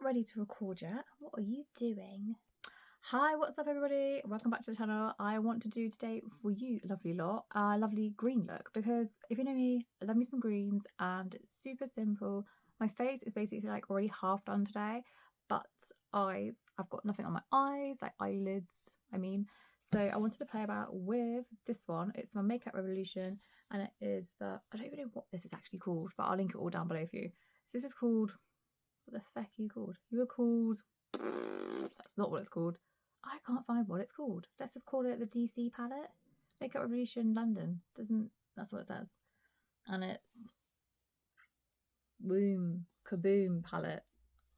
not ready to record yet. What are you doing? Hi, what's up everybody? Welcome back to the channel. I want to do today for you, lovely lot, a lovely green look, because if you know me, I love me some greens and it's super simple. My face is basically like already half done today, but eyes, I've got nothing on my eyes, like eyelids, I mean. So I wanted to play about with this one. It's my Makeup Revolution and it is the, I don't even know what this is actually called, but I'll link it all down below for you. So this is called, what the feck are you called? You were called, that's not what it's called. I can't find what it's called. Let's just call it the DC palette. Makeup Revolution London. That's what it says. And it's boom, kaboom palette.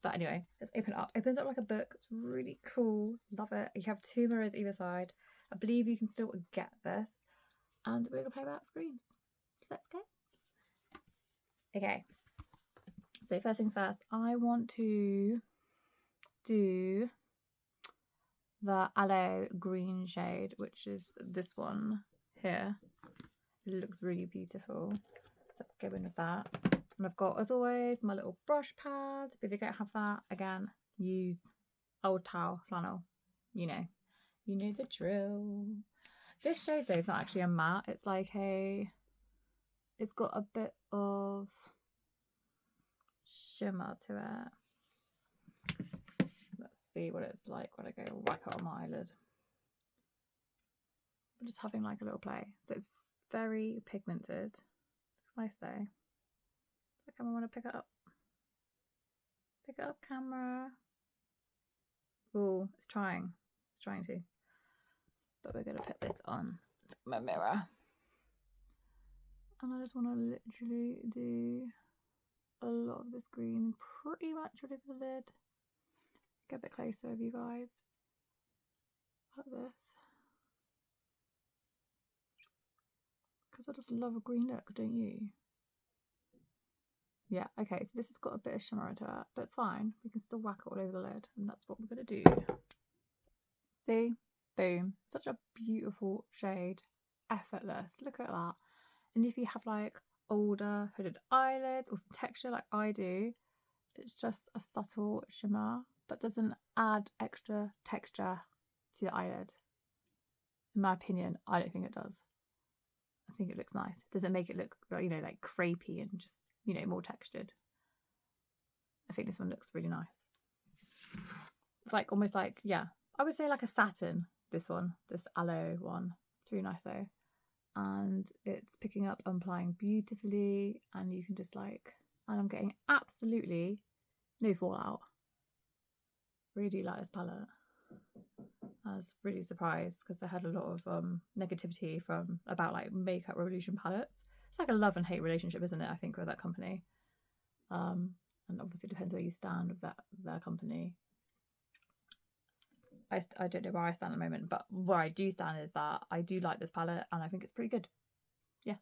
But anyway, let's open it up. Opens up like a book. It's really cool. Love it. You have two mirrors either side. I believe you can still get this. And we're gonna play about greens. So let's go. Okay. So first things first, I want to do the aloe green shade, which is this one here. It looks really beautiful. So let's go in with that. And I've got, as always, my little brush pad. But if you don't have that, again, use old towel, flannel. You know the drill. This shade though is not actually a matte. It's like it's got a bit of shimmer to it. Let's see what it's like when I go whack it on my eyelid. I'm just having like a little play. So it's very pigmented. Looks nice though. So camera, want to pick it up. Pick it up, camera. Oh, it's trying. It's trying to. But we're gonna put this on my mirror. And I just want to literally do a lot of this green pretty much all over the lid. Get a bit closer of you guys. Like this. Because I just love a green look, don't you? Yeah, okay, so this has got a bit of shimmer to it, but it's fine. We can still whack it all over the lid, and that's what we're going to do. See? Boom. Such a beautiful shade. Effortless. Look at that. And if you have like older hooded eyelids or some texture like I do, it's just a subtle shimmer, but doesn't add extra texture to the eyelid. In my opinion, I don't think it does. I think it looks nice. Doesn't make it look, like crepey and just, more textured. I think this one looks really nice. It's like almost like, yeah, I would say like a satin, this one, this aloe one. It's really nice though. And it's picking up and applying beautifully, and you can just and I'm getting absolutely no fallout. Really like this palette. I was really surprised because I had a lot of negativity about like Makeup Revolution palettes. It's like a love and hate relationship, isn't it? I think with that company, and obviously it depends where you stand with their company. I don't know where I stand at the moment, but where I do stand is that I do like this palette and I think it's pretty good. Yeah.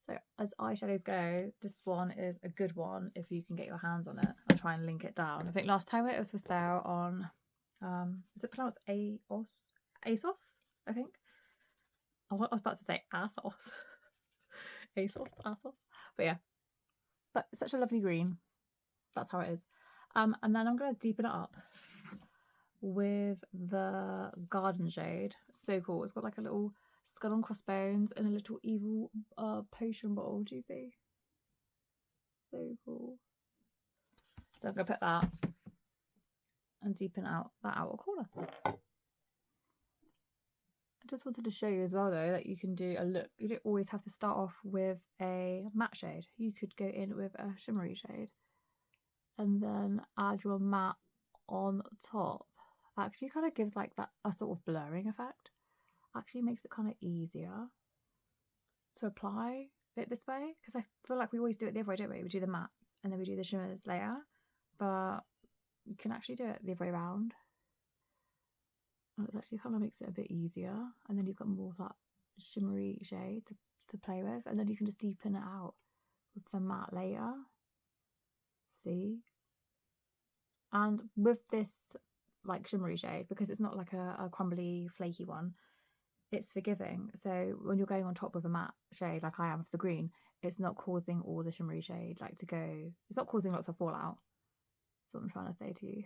So as eyeshadows go, this one is a good one if you can get your hands on it. I'll try and link it down. I think last time it was for sale on, is it pronounced ASOS? ASOS, I think. I was about to say ASOS. ASOS. But yeah. But such a lovely green. That's how it is. And then I'm going to deepen it up with the garden shade. So cool. It's got like a little skull and crossbones and a little evil potion bottle. Do you see? So cool. So I'm going to put that and deepen out that outer corner. I just wanted to show you as well though that you can do a look. You don't always have to start off with a matte shade. You could go in with a shimmery shade and then add your matte on top. Actually kind of gives like that a sort of blurring effect. Actually makes it kind of easier to apply it this way, because I feel like we always do it the other way, don't we? We do the mattes and then we do the shimmers later, but you can actually do it the other way around. And it actually kind of makes it a bit easier, and then you've got more of that shimmery shade to play with, and then you can just deepen it out with the matte later. See? And with this like shimmery shade, because it's not like a crumbly flaky one, it's forgiving. So when you're going on top with a matte shade like I am with the green, it's not causing all the shimmery shade to go, it's not causing lots of fallout. That's what I'm trying to say to you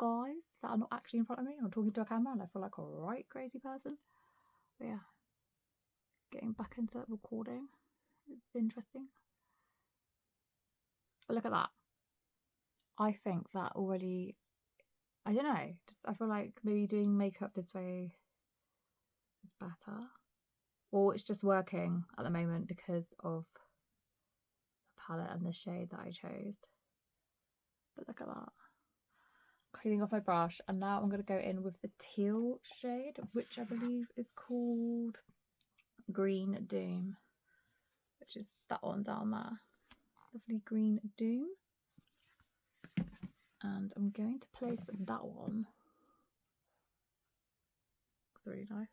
guys that are not actually in front of me. I'm talking to a camera and I feel like a right crazy person. But yeah, getting back into recording. It's interesting. But look at that. I think that already, I don't know, just I feel like maybe doing makeup this way is better. Or it's just working at the moment because of the palette and the shade that I chose. But look at that. Cleaning off my brush, and now I'm going to go in with the teal shade, which I believe is called Green Doom, which is that one down there. Lovely Green Doom. And I'm going to place that one. It's really nice.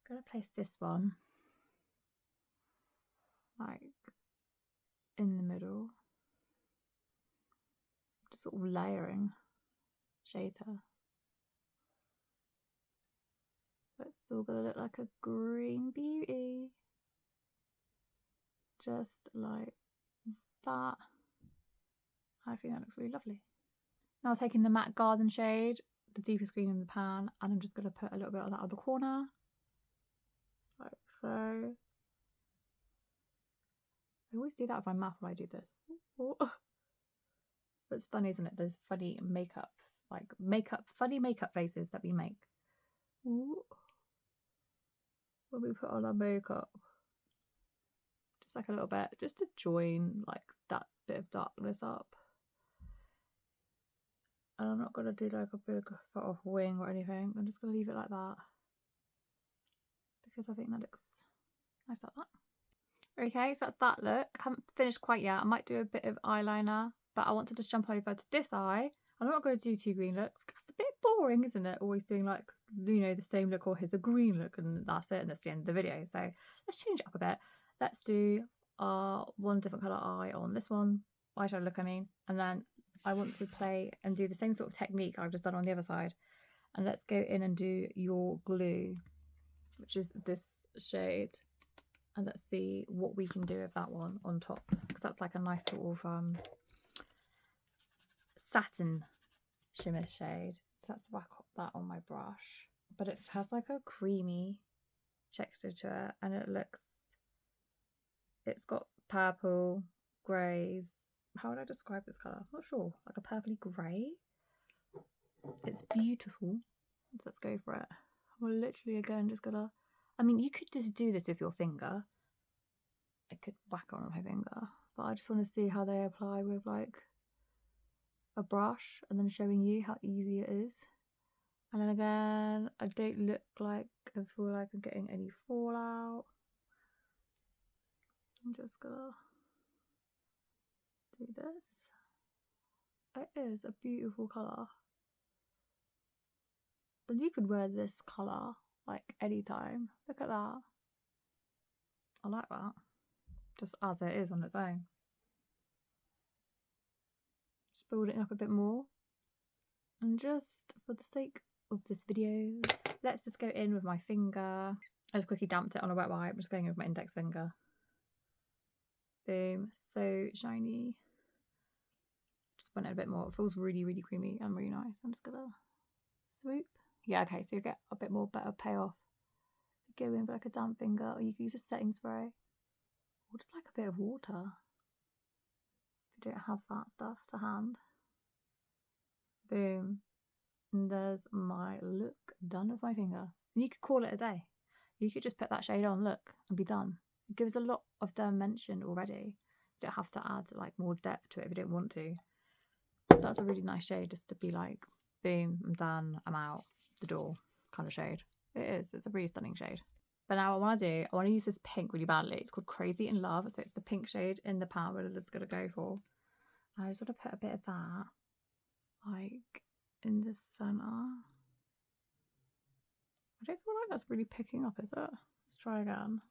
I'm going to place this one like in the middle, just sort of layering shades here. But it's all going to look like a green beauty. Just like that. I think that looks really lovely. Now taking the matte garden shade, the deepest green in the pan, and I'm just going to put a little bit on that other corner. Like so. I always do that with my mouth when I do this. But it's funny, isn't it? Those funny makeup, funny makeup faces that we make. Ooh. When we put on our makeup. Just like a little bit, just to join like that bit of darkness up. And I'm not going to do like a big sort of wing or anything. I'm just going to leave it like that. Because I think that looks nice like that. Okay, so that's that look. I haven't finished quite yet. I might do a bit of eyeliner, but I want to just jump over to this eye. I'm not going to do 2 green looks. That's a bit boring, isn't it? Always doing like, you know, the same look, or here's a green look and that's it, and that's the end of the video. So let's change it up a bit. Let's do one different colour eye on this one, eyeshadow look I mean, and then I want to play and do the same sort of technique I've just done on the other side. And let's go in and do your glue, which is this shade. And let's see what we can do with that one on top, because that's like a nice sort of satin shimmer shade. So let's whack up that on my brush. But it has like a creamy texture to it, and it's got purple, greys. How would I describe this colour? I'm not sure. Like a purpley grey. It's beautiful. So let's go for it. We're literally again just gonna, I mean, you could just do this with your finger. I could whack on my finger, but I just want to see how they apply with like a brush, and then showing you how easy it is. And then again, I don't look like I feel like I'm getting any fallout. So I'm just gonna do this. It is a beautiful colour. And you could wear this colour like anytime. Look at that. I like that. Just as it is on its own. Just building up a bit more. And just for the sake of this video, let's just go in with my finger. I just quickly damped it on a wet wipe. I'm just going in with my index finger. Boom. So shiny. Just went in a bit more. It feels really, really creamy and really nice. I'm just gonna swoop. Yeah, okay, so you get a bit more better payoff. Go in with like a damp finger, or you can use a setting spray. Or just like a bit of water. If you don't have that stuff to hand. Boom. And there's my look done with my finger. And you could call it a day. You could just put that shade on, look, and be done. It gives a lot of dimension already. You don't have to add like more depth to it if you don't want to. That's a really nice shade just to be like, boom, I'm done, I'm out the door kind of shade. It is, it's a really stunning shade. But now what I want to use this pink really badly. It's called Crazy in Love. So it's the pink shade in the pan that it's going to go for. And I just want to put a bit of that like in the centre. I don't feel like that's really picking up, is it? Let's try again.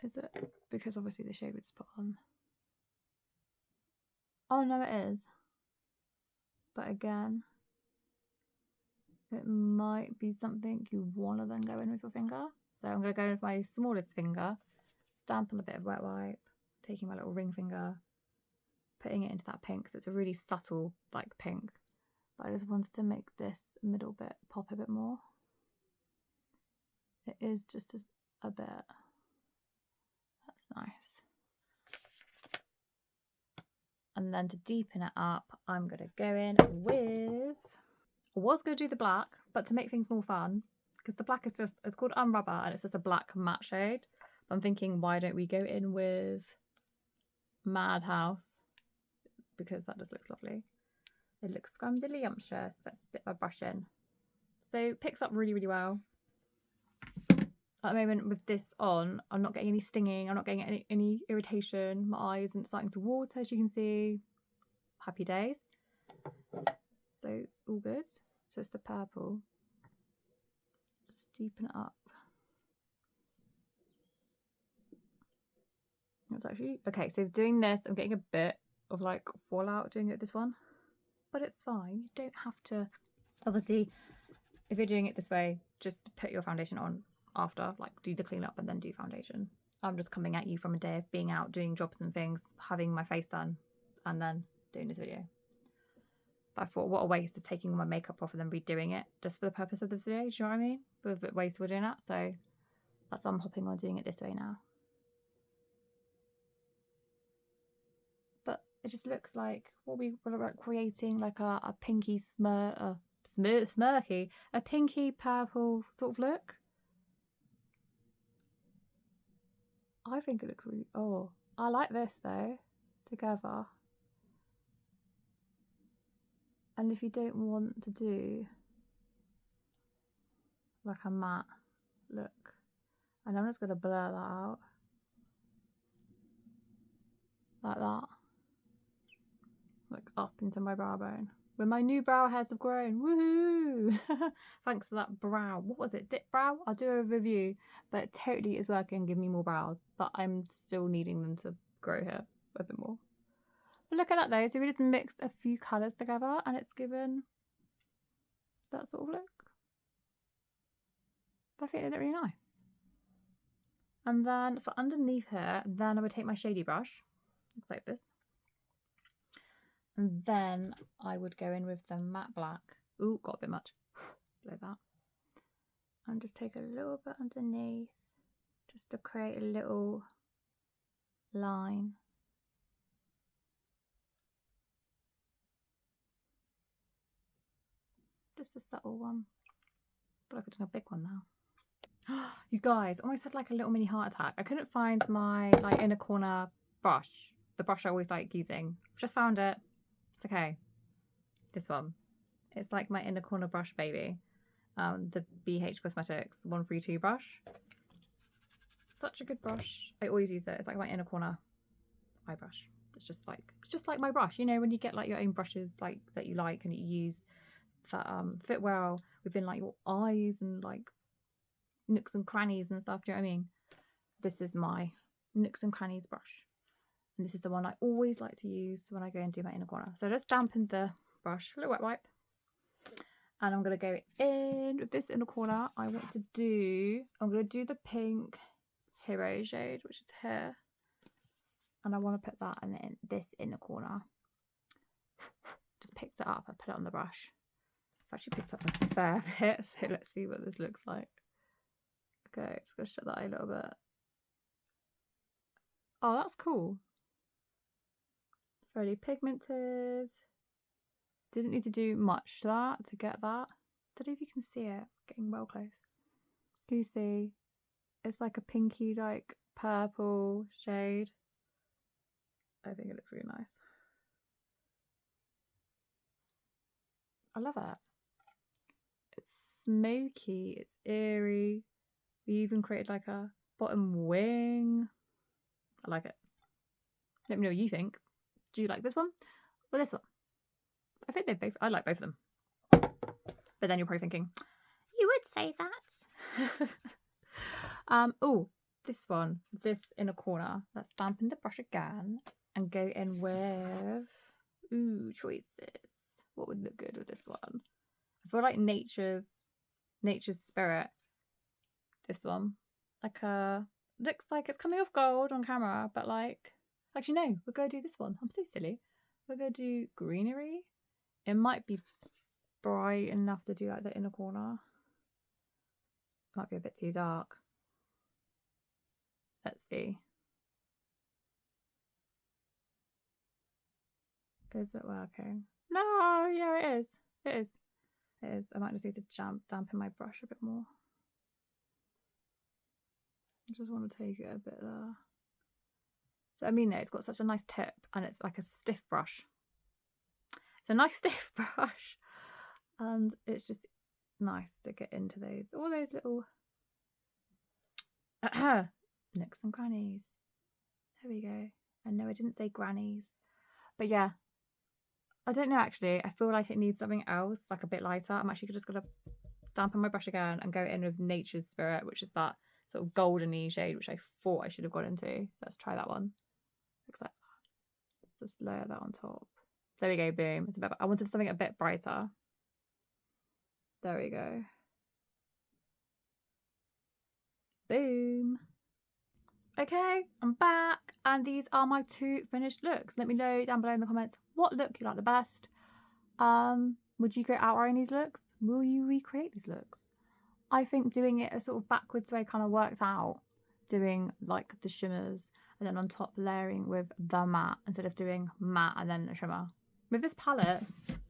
Is it? Because obviously the shade we just put on. Oh no, it is. But again, it might be something you want to then go in with your finger. So I'm going to go in with my smallest finger, dampen a bit of wet wipe, taking my little ring finger, putting it into that pink because it's a really subtle like pink. But I just wanted to make this middle bit pop a bit more. It is just a bit. That's nice. And then to deepen it up, I'm going to go in with... I was going to do the black, but to make things more fun, because the black is just... It's called Unrubber, and it's just a black matte shade. I'm thinking, why don't we go in with Madhouse? Because that just looks lovely. It looks scrumdiddlyumptious. Let's dip my brush in. So it picks up really, really well. At the moment with this on, I'm not getting any stinging. I'm not getting any irritation. My eye isn't starting to water, as you can see. Happy days. So all good. So it's the purple. Just deepen it up. That's actually... Okay, so doing this, I'm getting a bit of like fallout doing it with this one. But it's fine. You don't have to... Obviously, if you're doing it this way, just put your foundation on after, like do the cleanup and then do foundation. I'm just coming at you from a day of being out doing jobs and things, having my face done, and then doing this video. But I thought, what a waste of taking my makeup off and then redoing it just for the purpose of this video. Do you know what I mean? We're a bit wasteful doing that, so that's why I'm hopping on doing it this way now. But it just looks like what we were creating, like a pinky smirky, a pinky purple sort of look. I think it looks really... Oh, I like this though, together. And if you don't want to do like a matte look, and I'm just going to blur that out. Like that. Like up into my brow bone. Where my new brow hairs have grown. Woohoo! Thanks to that brow. What was it? Dip brow? I'll do a review. But it totally is working and give me more brows. But I'm still needing them to grow here a bit more. But look at that though. So we just mixed a few colours together and it's given that sort of look. I think they look really nice. And then for underneath here, then I would take my shady brush. Looks like this. And then I would go in with the matte black. Ooh, got a bit much. Like that. And just take a little bit underneath. Just to create a little line. Just a subtle one. But I could do a big one now. You guys, almost had like a little mini heart attack. I couldn't find my like inner corner brush. The brush I always like using. Just found it. It's okay. This one. It's like my inner corner brush, baby. The BH Cosmetics 132 brush. Such a good brush. I always use it. It's like my inner corner eye brush. It's just like my brush. You know, when you get like your own brushes like that you like and you use that fit well within like your eyes and like nooks and crannies and stuff. Do you know what I mean? This is my nooks and crannies brush. And this is the one I always like to use when I go and do my inner corner. So just dampen the brush, a little wet wipe. And I'm going to go in with this inner corner. I'm going to do the pink Hero shade, which is here. And I want to put that in this inner corner. Just picked it up and put it on the brush. I've actually picked up a fair bit, so let's see what this looks like. Okay, just going to shut that eye a little bit. Oh, that's cool. Fairly pigmented. Didn't need to do much to that to get that. Don't know if you can see it. Getting well close. Can you see? It's like a pinky, like purple shade. I think it looks really nice. I love it. It's smoky. It's airy. We even created like a bottom wing. I like it. Let me know what you think. Do you like this one or this one? I think they both. I like both of them. But then you're probably thinking, you would say that. Oh, this one, this inner corner. Let's dampen the brush again and go in with choices. What would look good with this one? I feel like nature's spirit. This one, like looks like it's coming off gold on camera, but like Actually, no, we're going to do this one. I'm so silly. We're going to do greenery. It might be bright enough to do like the inner corner. Might be a bit too dark. Let's see. Is it working? No, yeah, it is. It is. It is. I might just need to dampen my brush a bit more. I just want to take it a bit there. So I mean, it's got such a nice tip, and it's like a stiff brush. It's a nice stiff brush, and it's just nice to get into all those little nooks and crannies. There we go. And no, I didn't say grannies, but yeah, I don't know actually. I feel like it needs something else, like a bit lighter. I'm actually just gonna dampen my brush again and go in with Nature's Spirit, which is that sort of goldeny shade, which I thought I should have got into. So let's try that one. Looks like that. Let's just layer that on top. There we go, boom. It's a bit, I wanted something a bit brighter. There we go. Boom. Okay, I'm back, and these are my 2 finished looks. Let me know down below in the comments what look you like the best. Would you go outlining these looks? Will you recreate these looks? I think doing it a sort of backwards way kind of worked out. Doing like the shimmers and then on top layering with the matte instead of doing matte and then a shimmer. With this palette,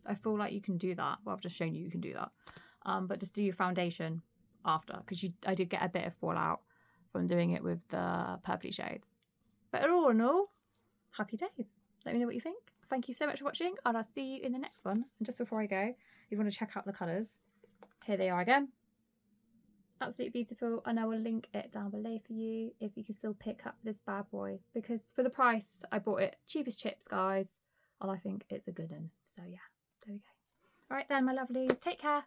I feel like you can do that. Well, I've just shown you can do that. But just do your foundation after, because I did get a bit of fallout from doing it with the purpley shades. But all in all, happy days. Let me know what you think. Thank you so much for watching, and I'll see you in the next one. And just before I go, if you want to check out the colours, here they are again. Absolutely beautiful, and I will link it down below for you if you can still pick up this bad boy, because for the price I bought it cheap as chips, guys, and I think it's a good one. So yeah, there we go. All right then, my lovelies, take care.